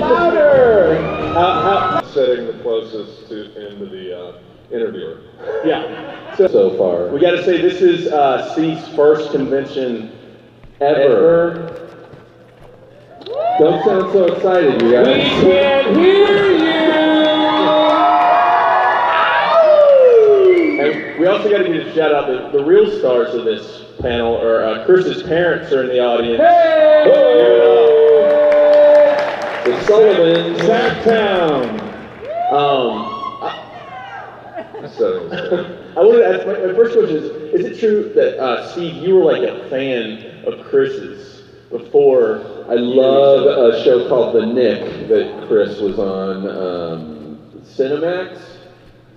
Louder! Setting the closest into the interviewer. Yeah. So far. We got to say this is C's first convention Ever. Don't sound so excited, you guys. We can't hear you! And we also got to give a shout out. The real stars of this panel are Chris's parents are in the audience. Hey! The Sullivan. Sacktown. I wanted to ask, my first question is it true that, Steve, you were like a fan of Chris's before? I love a show called The Nick that Chris was on, Cinemax.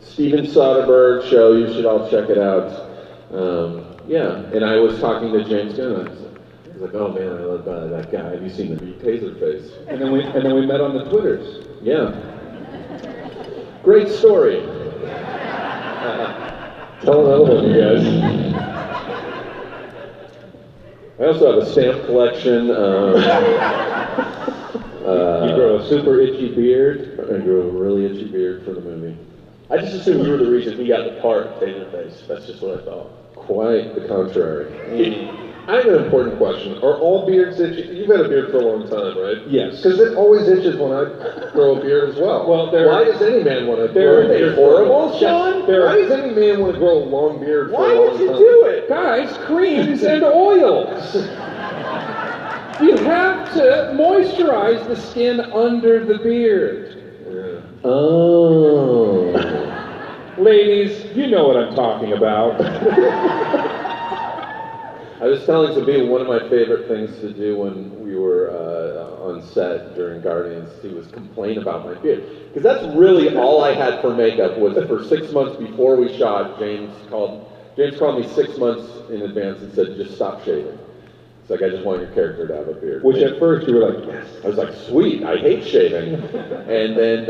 Steven Soderbergh show, you should all check it out. And I was talking to James Gunn. I was like, oh man, I love that guy. Have you seen the Taserface? And then we met on the Twitters. Yeah. Great story. Tell another one, you guys. I also have a stamp collection. You grow a super itchy beard. I grew a really itchy beard for the movie. I just assumed you were the reason he got the part, Taserface. That's just what I thought. Quite the contrary. I have an important question. Are all beards itchy? You've had a beard for a long time, right? Yes. Because it always itches when I grow a beard as well. Well, why does any man want to grow a beard? Horrible, Sean? Why does any man want to grow a long beard for Why a long would you time? do it? Guys, creams and oils. You have to moisturize the skin under the beard. Yeah. Oh. Ladies, you know what I'm talking about. I was telling some people one of my favorite things to do when we were on set during Guardians 2 was complain about my beard. Because that's really all I had for makeup was for 6 months before we shot, James called me 6 months in advance and said, just stop shaving. It's like, I just want your character to have a beard. Which at first you were like, yes. I was like, sweet, I hate shaving. And then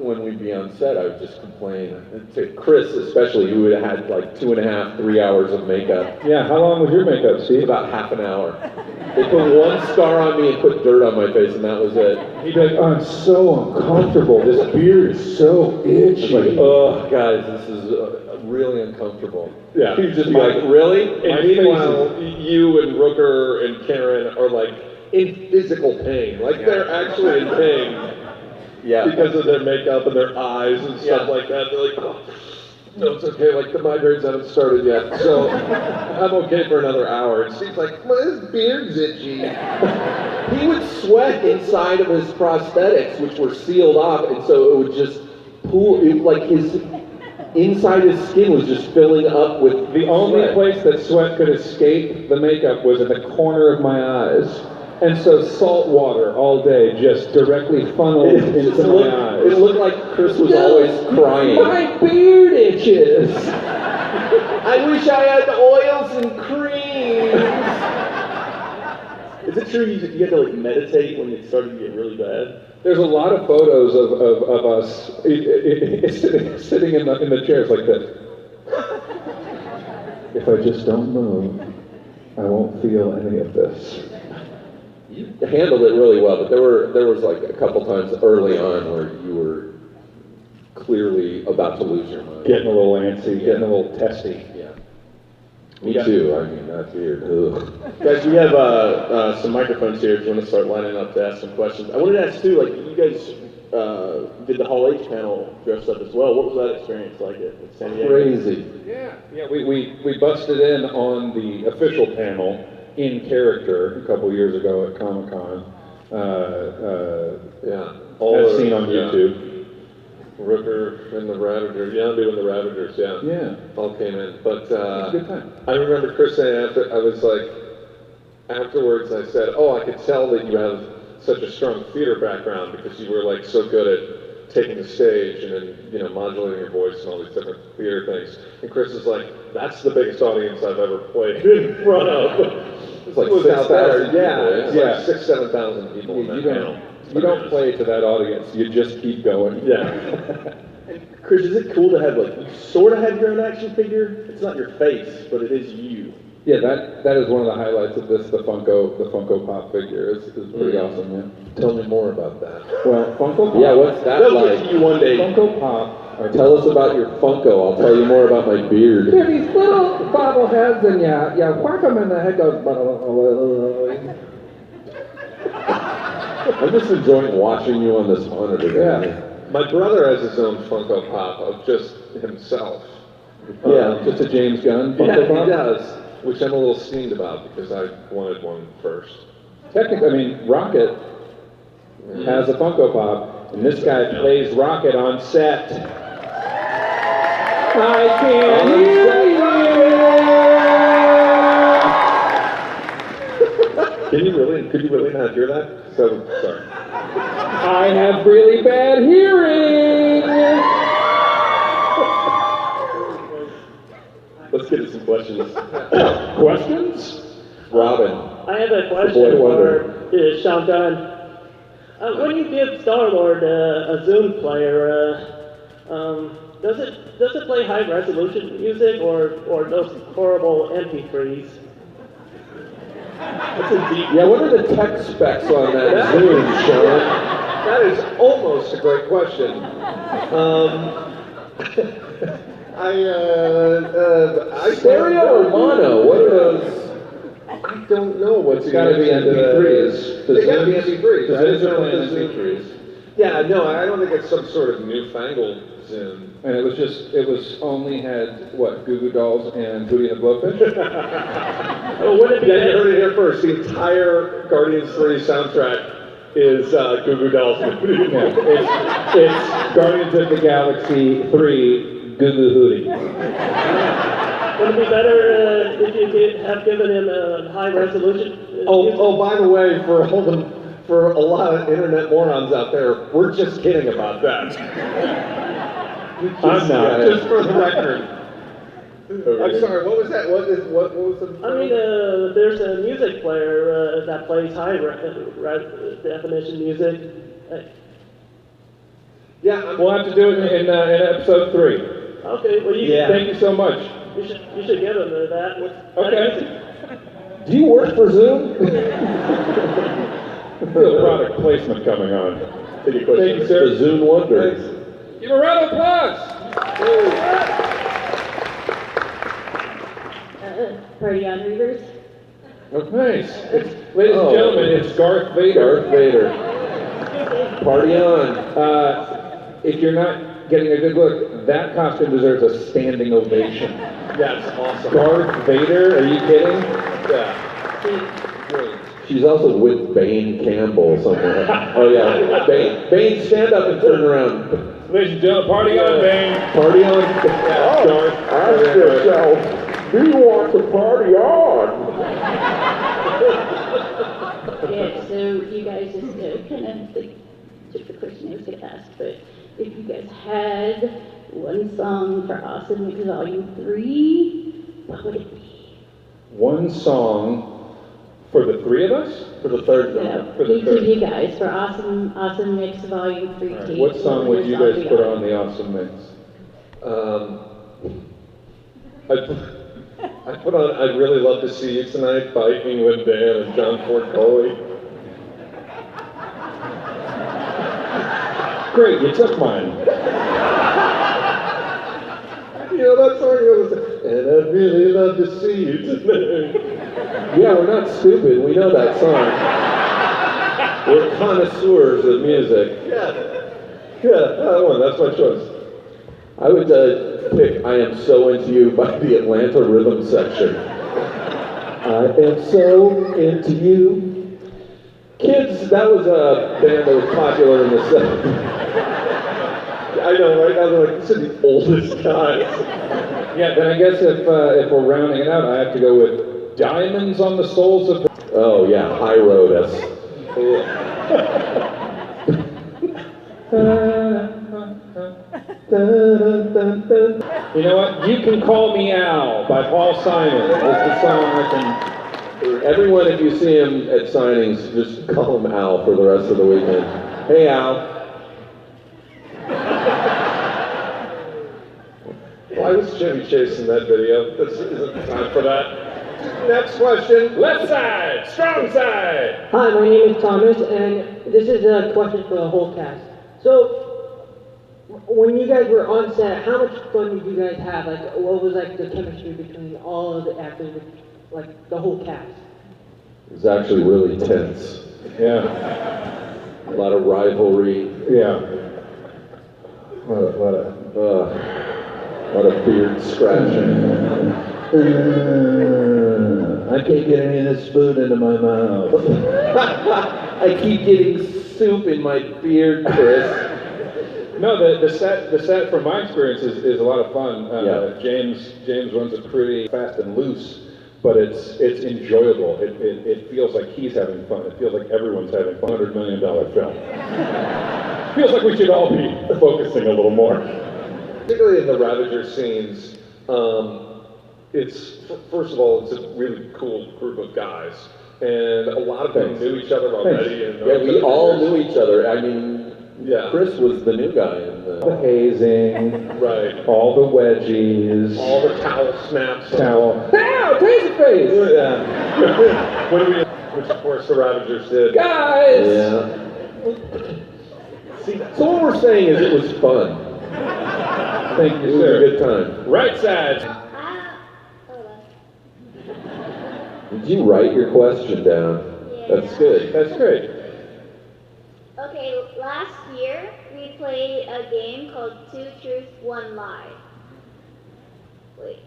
when we'd be on set, I would just complain. To Chris especially, who had had like 2.5, 3 hours of makeup. Yeah, how long was your makeup, Steve? About half an hour. They put one scar on me and put dirt on my face, and that was it. He'd be like, oh, I'm so uncomfortable. This beard is so itchy. I was like, oh, guys, this is really uncomfortable. Yeah. He'd just be like, really? And meanwhile, you and Rooker and Karen are like in physical pain. Like they're actually in pain. Yeah. Because of their makeup and their eyes and stuff like that. They're like, oh, no, it's okay. Like the migraines haven't started yet. So I'm okay for another hour. And Steve's like, my beard's itchy. He would sweat inside of his prosthetics, which were sealed off, and so it would just pool, like his inside his skin was just filling up with The only place that sweat could escape the makeup was in the corner of my eyes. And so salt water all day just directly funneled into my eyes. It looked like Chris was always crying. My beard itches! I wish I had oils and creams. Is it true you had to like meditate when it started to get really bad? There's a lot of photos of us sitting in the chairs like this. If I just don't move, I won't feel any of this. You handled it really well, but there was like a couple times early on where you were clearly about to lose your mind. Getting a little antsy, getting a little testy. Yeah. Me too. I mean, that's weird. Ugh. Guys, we have some microphones here if you want to start lining up to ask some questions. I wanted to ask too, like you guys did the Hall H panel dressed up as well. What was that experience like at San Diego? Crazy. Yeah, we busted in on the official panel in character a couple years ago at Comic-Con. As seen on YouTube. Rooker and the Ravagers, I'm doing the Ravagers, all came in. But It's a good time. I remember Chris saying afterwards I said, oh, I could tell that you have such a strong theater background because you were like so good at taking the stage and then, modulating your voice and all these different theater things. And Chris is like, that's the biggest audience I've ever played in front of. It's like It was out 6,000 there, people. like 6,000, 7,000 people in that panel. You don't play to that audience, you just keep going. Yeah. Chris, is it cool to have you sort of have your own action figure? It's not your face, but it is you. Yeah, that is one of the highlights of this. The Funko Pop figure is pretty awesome. Yeah. Tell me more about that. Well, Funko Pop. Yeah, what's that They'll like? get to you one day. Funko Pop. Tell us about your Funko. I'll tell you more about my beard. They're these little bobbleheads, and you whack them, and the head goes. I'm just enjoying watching you on this monitor. Yeah. My brother has his own Funko Pop of just himself. Yeah. Just a James Gunn Yeah, Funko Pop. he does, which I'm a little steamed about because I wanted one first. Technically, I mean, Rocket has a Funko Pop, and this guy plays Rocket on set. I can't hear you. Could you really not hear that? So, sorry. I have really bad hearing. Let's get to some questions. Questions? Robin. I have a Boy question Wonder. for Sean Gunn. When you give Star-Lord a Zoom player, does it play high resolution music or those horrible MP3s? That's a deep. Yeah, what are the tech specs on that Zoom, Sean? That is almost a great question. I Stereo or mono? What are those? I don't know what's It's gotta be MP3s. They gotta be MP3s. The I didn't Zooms are know playing the Zoom- MP3s. Yeah, no, I don't think it's some sort of newfangled Zoom. And it was only had, what, Goo Goo Dolls and Booty and the Blowfish? Or would it be Yeah, you heard it here first. The entire Guardians 3 soundtrack is Goo Goo Dolls. Yeah, it's Guardians of the Galaxy 3 Goo Goo Hootie. Would it be better if you have given him a high resolution? Oh, by the way, for a lot of internet morons out there, we're just kidding about that. I'm not. Just for the record. I'm sorry. What was that? What was the? I mean, there's a music player that plays high definition music. Yeah. We'll have to do it in episode 3. Okay, well Thank you so much. you should give him that. Okay. Do you work for Zoom? Product placement coming on. Take a question. Thank you, sir. The Zoom Wonders. Give a round of applause. Party on Ravagers. Oh, nice. Ladies and gentlemen, it's Darth Vader. Darth Vader. Party on. If you're not getting a good look, that costume deserves a standing ovation. That's awesome. Darth Vader? Are you kidding? Yeah. Great. She's also with Bane Campbell somewhere. Oh yeah, Bane, stand up and turn around. Ladies and gentlemen, party on, Bane. Party on. Darth. Ask yourself, do you want to party on? Yeah, so you guys just kind of like took the question I was going to ask, but if you guys had one song for Awesome Mix Volume 3, what would it be? One song for the 3 of us? For the third No, time. For the each third. of you guys for Awesome Mix Volume 3 tape. What song would you guys put on the Awesome Mix? I put on I'd Really Love to See You Tonight by England Dan and John Ford Coley. Great, you took mine. You know that song goes, and I'd really love to see you tonight. Yeah, we're not stupid. We know that song. We're connoisseurs of music. Yeah, that one, that's my choice. I would pick I Am So Into You by the Atlanta Rhythm Section. I am so into you. Kids, that was a band that was popular in the 70s. I know, right now they're like, these are the oldest guys. Yeah, then I guess if we're rounding it out, I have to go with Diamonds on the Soles of... Oh yeah, High Road us. You know what? You Can Call Me Al by Paul Simon. That's the song I can... Everyone, if you see him at signings, just call him Al for the rest of the weekend. Hey Al. Why was Chevy Chase in that video? This isn't time for that. Next question. Left side, strong side. Hi, my name is Thomas, and this is a question for the whole cast. So, when you guys were on set, how much fun did you guys have? Like, what was like the chemistry between all of the actors, like the whole cast? It was actually really tense. Yeah. A lot of rivalry. Yeah. A lot of beard scratching. I can't get any of this food into my mouth. I keep getting soup in my beard, Chris. No, the set from my experience is a lot of fun. Yeah. James runs it pretty fast and loose, but it's enjoyable. It feels like he's having fun. It feels like everyone's having fun. $100 million film. Feels like we should all be focusing a little more. Particularly in the Ravagers scenes, it's, first of all, it's a really cool group of guys. And a lot of them knew each other already. And Yeah, we all knew each other. I mean, Yeah. Chris was the new guy in The the... hazing, Right. all the wedgies, All the towel snaps. towel. Ow, taser face! Yeah. Which of course the Ravagers did. Guys! Yeah. So what we're saying is it was fun. Thank It you, was a sir. good time. Right side. Hold on. Did you write your question down? That's good. That's great. Okay, last year we played a game called Two Truths, One Lie. Wait,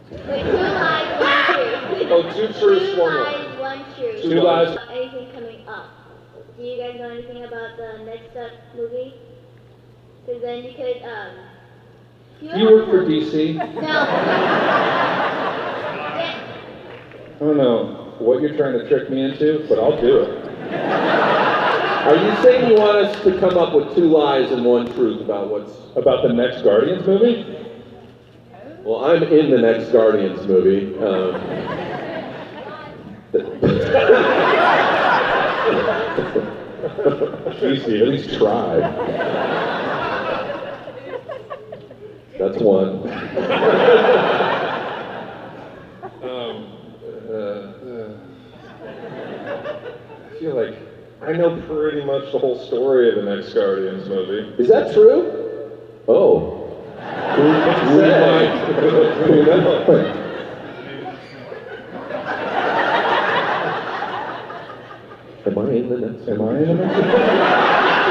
2 lies, 1 truth. Oh, 2 truths, 1 lie. 2 lies, 1 truth. 2 lies. Anything coming up? Do you guys know anything about the Next Up movie? Because then you could, Do you work for DC? No. Yeah. I don't know what you're trying to trick me into, but I'll do it. Are you saying you want us to come up with 2 lies and 1 truth about what's... About the next Guardians movie? Well, I'm in the next Guardians movie. Easy, at least try. That's 1. I feel like I know pretty much the whole story of the next Guardians movie. Is that true? Oh. Who knows? Am I in the next? Am I in it?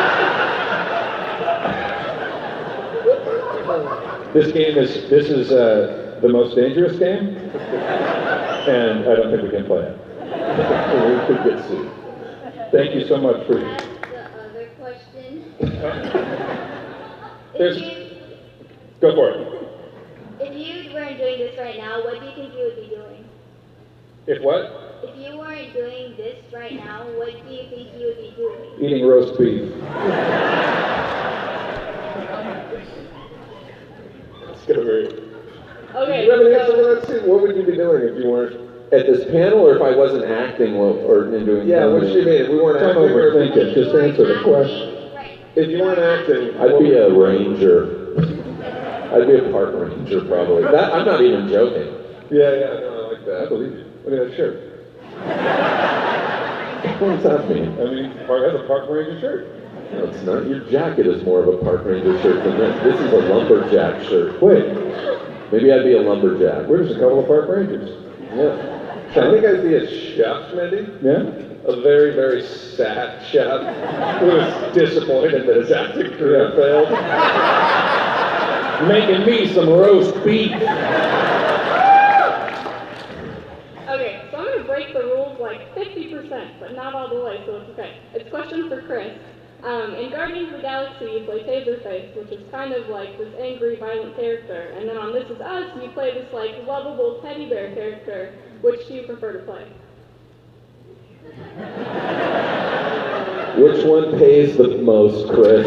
This is the most dangerous game, and I don't think we can play it. We could get sued. Thank you so much for. That's the other question. There's- If you, Go for it. if you weren't doing this right now, what do you think you would be doing? If what? If you weren't doing this right now, what do you think you would be doing? Eating roast beef. It's gonna be. Okay. You have an answer so- to that, Steve? What would you be doing if you weren't? At this panel, or if I wasn't acting or doing... Yeah, what she mean? If we weren't Don't acting, or overthink it. Just answer the question. Right. if you weren't acting, I'd be a ranger. I'd be a park ranger, probably. That, I'm not even joking. Yeah, no, I like that. I believe you. Look at that shirt. What does that mean? I mean, that's a Park Ranger shirt. No, it's not. Your jacket is more of a park ranger shirt than this. This is a lumberjack shirt. Wait, Maybe I'd be a lumberjack. we're just a couple of Park Rangers. Yeah. I think I'd be a chef, maybe. Yeah? A very, very sad chef who was disappointed that his acting career failed. Making me some roast beef. Okay, so I'm going to break the rules like 50%, but not all the way, so it's okay. It's a question for Chris. In Guardians of the Galaxy, you play Taserface, which is kind of like this angry, violent character. And then on This Is Us, you play this like lovable teddy bear character. Which do you prefer to play? Which one pays the most, Chris?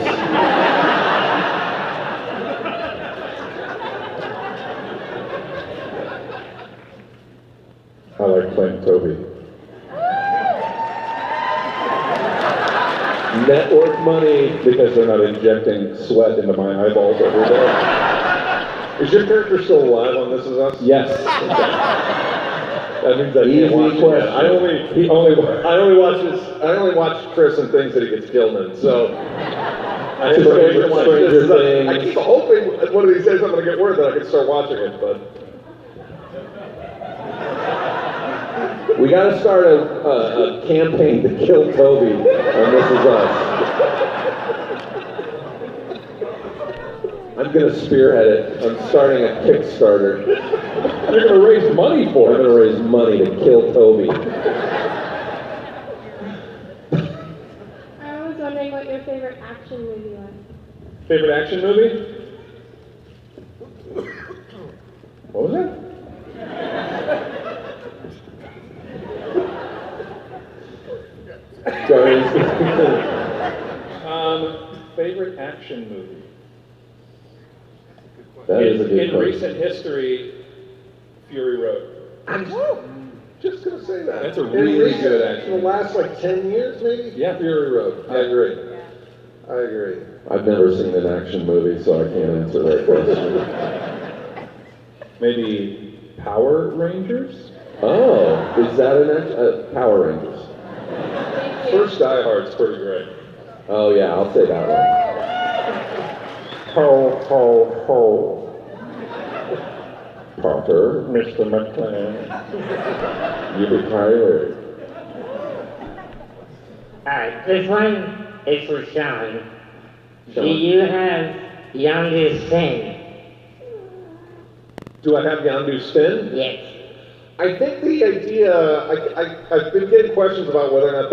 I like playing Toby. Network money. Because they're not injecting sweat into my eyeballs every day. Is your character still alive on This Is Us? Yes. That means I Easy can't watch it. question. I only watch Chris in things that he gets killed in. So I have Stranger to watch this. I Things. keep hoping one of these days I'm going to get word that I can start watching it, but. We got to start a campaign to kill Toby on This Is Us. I'm going to spearhead it. I'm starting a Kickstarter. You're going to raise money for I'm it. going to raise money to kill Toby. I was wondering what your favorite action movie was. Favorite action movie? What was that? Favorite action movie? That is a good In question. recent history, Fury Road. Just going to say that. That's a really good action. In the last like 10 years, maybe? Yeah. Fury Road. I agree. I've never seen an action movie, so I can't answer that question. Maybe Power Rangers? Oh, is that an Power Rangers? First Die Hard's pretty great. Oh yeah, I'll say that one. Ho, ho, ho. Potter, Mr. McClane. yippee-ki-yay. This one is for Sean. Do Sean. you have Yondu's fin? Do I have Yondu spin? Yes. I think the idea, I've been getting questions about whether or not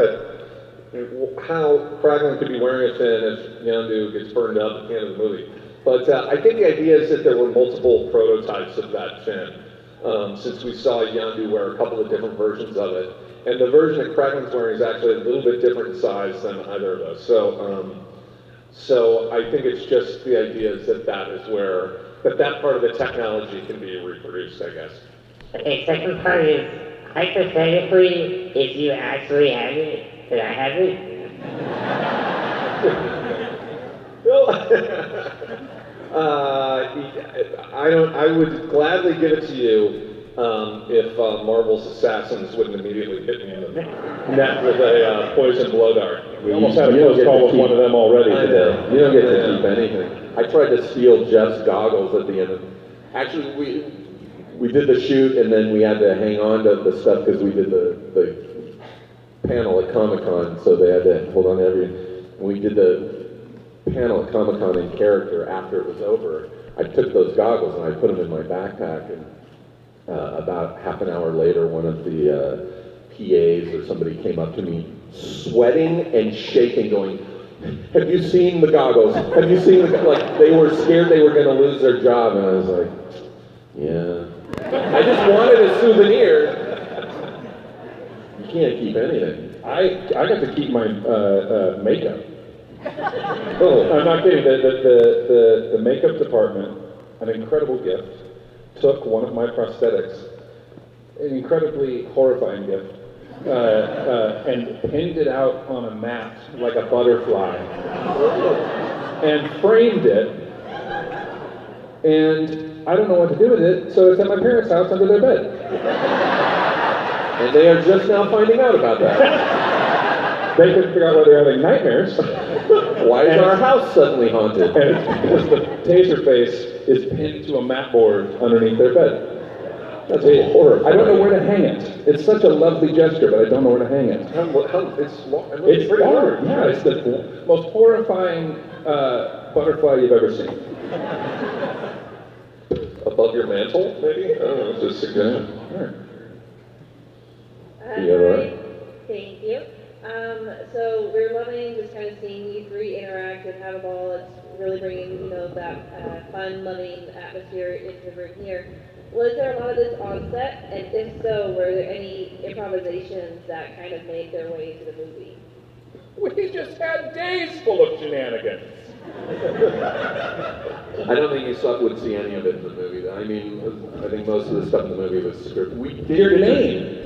how Kraglin could be wearing a fin if Yondu gets burned up at the end of the movie. But I think the idea is that there were multiple prototypes of that fin, since we saw Yondu wear a couple of different versions of it. And the version that Kraglin's wearing is actually a little bit different in size than either of those. So I think it's just the idea is that is where, that part of the technology can be reproduced, I guess. Okay, second part is, hypothetically, if you actually have it, could I have it? I would gladly give it to you if Marvel's assassins wouldn't immediately hit me in the neck with a poison blow dart. We almost had a close call with one of them already today. You don't get to keep anything. I tried to steal Jeff's goggles at the end of. Actually, we did the shoot and then we had to hang on to the stuff because we did the panel at Comic-Con, so they had to hold on to everything. When we did the panel at Comic-Con in character after it was over, I took those goggles and I put them in my backpack, and about half an hour later, one of the PAs or somebody came up to me, sweating and shaking, going, "Have you seen the goggles? Have you seen the like?" They were scared they were going to lose their job, and I was like, "Yeah." I just wanted a souvenir. You can't keep anything. I got to keep my makeup. Oh, I'm not kidding. The makeup department, an incredible gift, took one of my prosthetics, an incredibly horrifying gift, and pinned it out on a mat like a butterfly, and framed it. And I don't know what to do with it, so it's at my parents' house under their bed. And they are just now finding out about that. They couldn't figure out why they're having nightmares. Why is our house suddenly haunted? And it's because the taser face is pinned to a mat board underneath their bed. That's horrifying. I don't know where to hang it. It's such a lovely gesture, but I don't know where to hang it. It's pretty hard. Yeah, it's the most horrifying butterfly you've ever seen. Above your mantle, maybe? I don't know, it's just a suggestion. All right. You all right? Thank you. So we're loving just kind of seeing you three interact and have a ball. It's really bringing, that fun, loving atmosphere into the room here. Was there a lot of this on set? And if so, were there any improvisations that kind of made their way into the movie? We just had days full of shenanigans. I don't think you would see any of it in the movie. I mean, I think most of the stuff in the movie was scripted. We did Your name.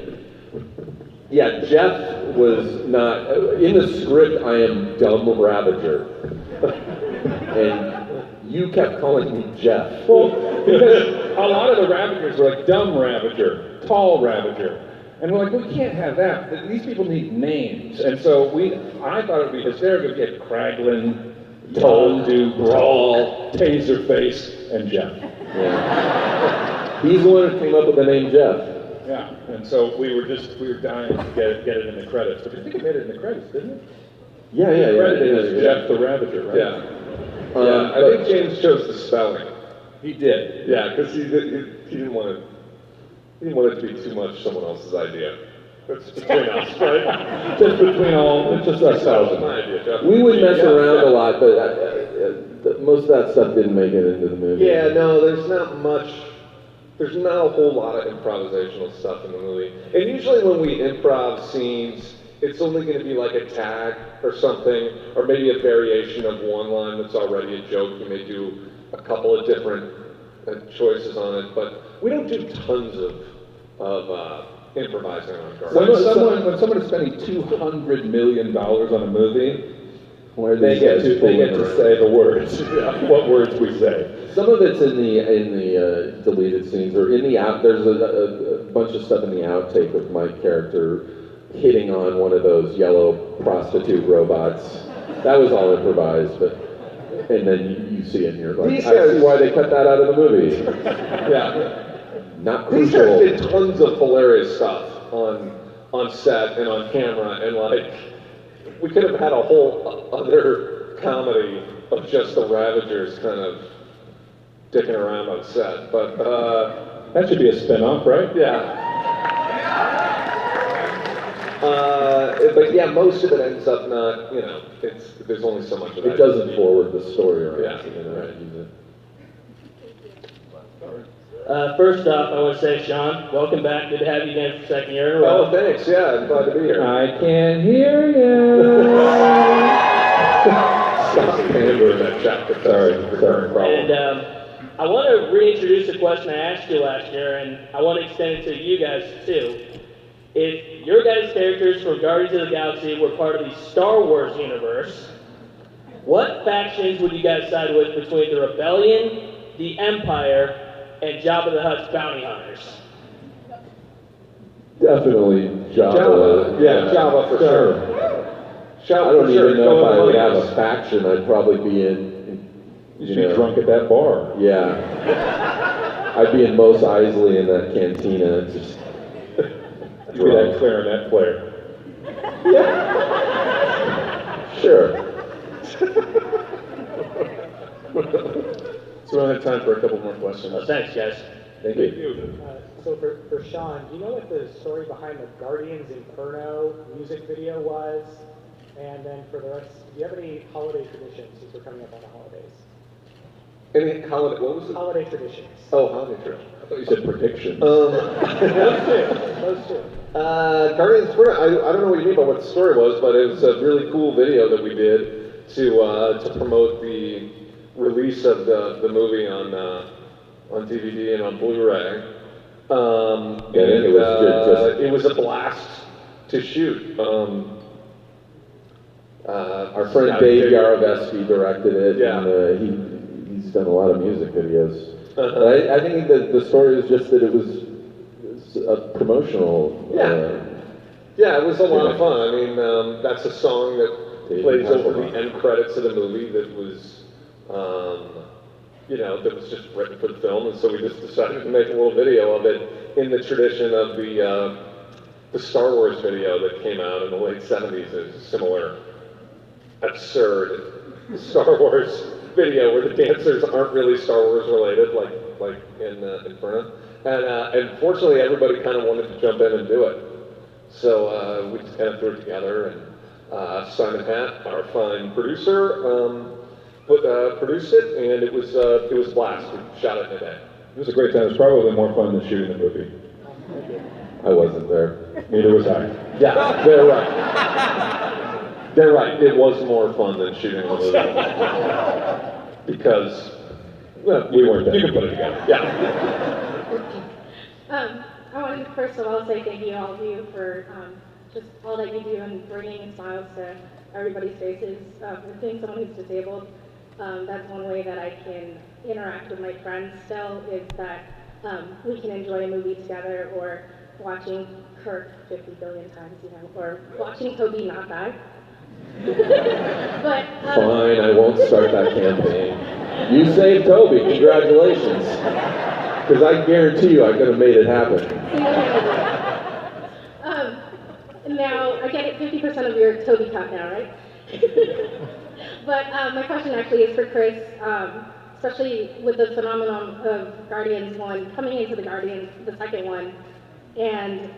Yeah, Jeff was not in the script. I am dumb Ravager, and you kept calling me Jeff. Well, because a lot of the Ravagers were like dumb Ravager, tall Ravager. And we're like, we can't have that. These people need names. And so I thought it would be hysterical if you had Kraglin, Tall Dude, Brawl, Taserface, and Jeff. Yeah. He's the one who came up with the name Jeff. Yeah, and so we were dying to get it in the credits. But I think it made it in the credits, didn't it? Yeah. Credited as Jeff the Ravager, right? Yeah. I think James chose the spelling. He did. Yeah, because he didn't want it to be too much someone else's idea. That's between us, right? Just us thousand. My idea, Jeff. We would mess around a lot, but most of that stuff didn't make it into the movie. Yeah, no, there's not a whole lot of improvisational stuff in the movie. And usually when we improv scenes, it's only going to be like a tag or something, or maybe a variation of one line that's already a joke. You may do a couple of different choices on it, but we don't do tons of improvising on Guardians. When someone is spending $200 million on a movie, They get to say the words, what words we say. Some of it's in the deleted scenes, or in the out. There's a bunch of stuff in the outtake of my character hitting on one of those yellow prostitute robots. That was all improvised, and then you see it and you're like, I see why they cut that out of the movie. Yeah. Not These guys crucial. did tons of hilarious stuff on set and on camera, and like, we could have had a whole other comedy of just the Ravagers kind of dicking around on set, but That should be a spin-off, right? yeah. But yeah, most of it ends up not, there's only so much of that. It doesn't forward the story or Yeah. anything. Right. First off, I want to say, Sean, welcome back. Good to have you again for the second year in a row. Oh, thanks. Yeah, I'm glad to be here. I can hear you. Stop pandering that chapter. Sorry, recurring problem. And I want to reintroduce a question I asked you last year, and I want to extend it to you guys too. If your guys' characters from Guardians of the Galaxy were part of the Star Wars universe, what factions would you guys side with between the Rebellion, the Empire, and Jabba the Hutt's bounty hunters? Definitely Jabba. Yeah, Jabba for sure. I don't even know if I would have a faction. I'd probably be in You should be drunk at that bar. Yeah. I'd be in Mos Eisley in that cantina. Just You'd be that clarinet player. Sure. So we don't have time for a couple more questions. Oh, thanks, guys. Thank you. So for Sean, do you know what the story behind the Guardians Inferno music video was? And then for the rest, do you have any holiday traditions since we're coming up on the holidays? Any holiday, what was it? Holiday traditions. Oh, holiday trip. I thought you said predictions. Those two. Guardians Inferno, I don't know what you mean by what the story was, but it was a really cool video that we did to promote the release of the movie on DVD and on Blu-ray. It was a blast to shoot. Our friend Dave Yarovesky directed it, Yeah. and he's done a lot of music videos. But I think that the story is just that it was a promotional. Yeah, it was a lot of fun. I mean, that's a song that plays over the end credits of the movie that was, that was just written for the film, and so we just decided to make a little video of it in the tradition of the Star Wars video that came out in the late 70s. It was a similar absurd Star Wars video where the dancers aren't really Star Wars related, like in Inferno. And fortunately, everybody kind of wanted to jump in and do it. So we just kind of threw it together, and Simon Hatt, our fine producer, produced it, and it was a blast. We shot it in a day. It was a great time. It was probably more fun than shooting the movie. I wasn't there. Neither was I. Yeah, they're right. They're right. It was more fun than shooting the movie. Because, We weren't there. You can put it together. Yeah. I want to first of all say thank you all of you for just all that you do and bringing smiles to everybody's faces. For being someone who's disabled, that's one way that I can interact with my friends still, is that we can enjoy a movie together or watching Kirk 50 billion times, or watching Toby not die. But, Fine, I won't start that campaign. You saved Toby, congratulations. Because I guarantee you I could have made it happen. Now, I get it, 50% of your Toby count now, right? But my question actually is for Chris, especially with the phenomenon of Guardians 1, coming into the Guardians, the second one, and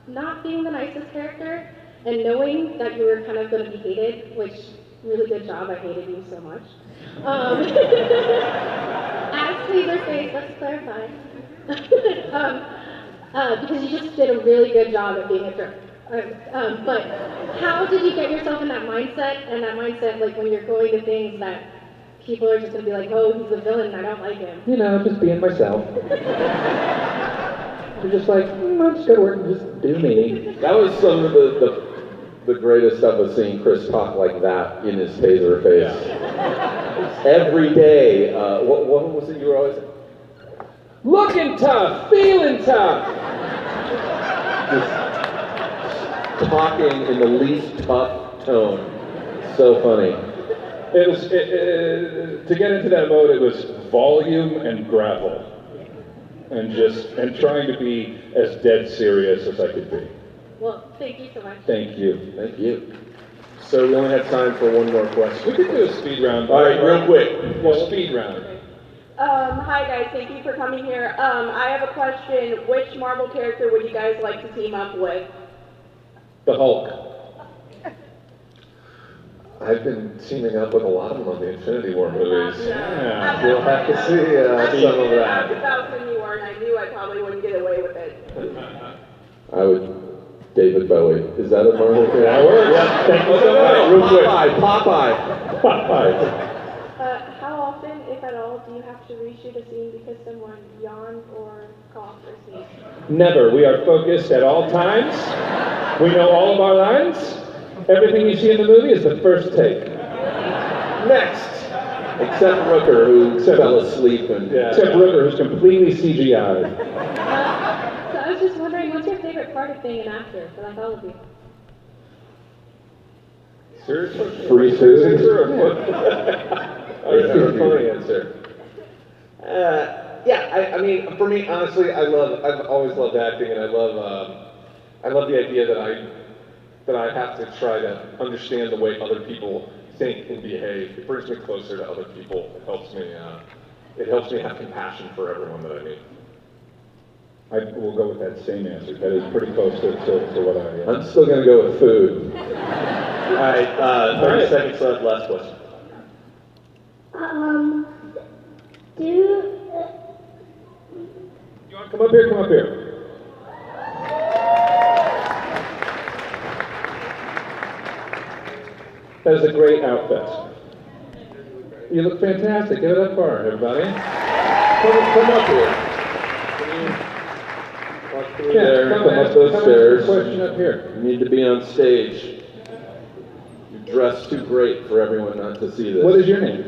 not being the nicest character, and knowing that you were kind of going to be hated, which, really good job, I hated you so much. As Taserface, let's clarify. Because you just did a really good job at being a jerk. But how did you get yourself in that mindset, like when you're going to things that people are just going to be like, oh, he's a villain, I don't like him. You know, just being myself. You're just like, I'm just gonna work and just do me. That was some of the greatest stuff was seeing Chris talk like that in his taser face. Every day. What was it you were always saying? Looking tough, feeling tough. Just talking in the least tough tone. So funny. It was, to get into that mode, it was volume and gravel. And trying to be as dead serious as I could be. Well, thank you so much. Thank you. Thank you. So we only have time for one more question. We could do a speed round. All right, real quick. Well, speed round. Hi guys, thank you for coming here. I have a question. Which Marvel character would you guys like to team up with? The Hulk. I've been teaming up with a lot of them on the Infinity War movies. Yeah. You'll have to see some of that. That's when you were, and I knew I probably wouldn't get away with it. I would, David Bowie. Is that a Marvel character? That works. Yeah. Thank you so much. Real quick. Popeye. How often, if at all, do you have to reshoot a scene because someone yawned or coughed or sneezed? Never. We are focused at all times. We know all of our lines. Everything you see in the movie is the first take. Next. Except Rooker, who fell asleep. Except Rooker, who's completely CGI'd. So I was just wondering, what's your favorite part of being an actor, for like all of you? Seriously? Free food. Oh, you have a funny answer. I mean, for me, honestly, I've always loved acting, and I love the idea that I have to try to understand the way other people think and behave. It brings me closer to other people. It helps me have compassion for everyone that I meet. I will go with that same answer. That is pretty close to what I am. I'm still going to go with food. All right, 30 seconds left, last question. Come up here, come up here. That is a great outfit. You look fantastic. Give it up for her, everybody. Come up here. Come up those stairs. Question up here. You need to be on stage. You're dressed too great for everyone not to see this. What is your name?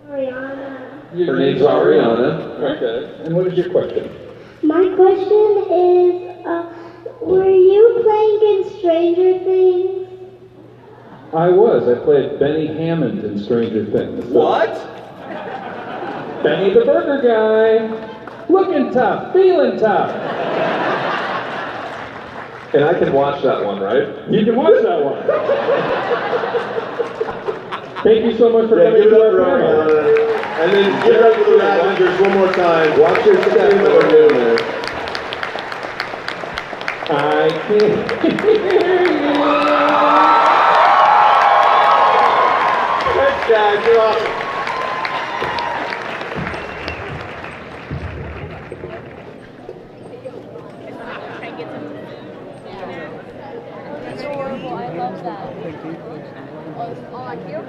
Ariana. Her name's Ariana. Okay. And what is your question? My question is, were you playing in Stranger Things? I was. I played Benny Hammond in Stranger Things. What? Benny the Burger Guy. Looking tough, feeling tough. And I can watch that one, right? You can watch that one. Thank you so much for coming give it to up our for panel. Ariana. And then give it up for the Ravagers one more time. Watch your step when we're doing this. I can't hear you. Thanks, guys. You're awesome. That's horrible. I love that. Oh, like you?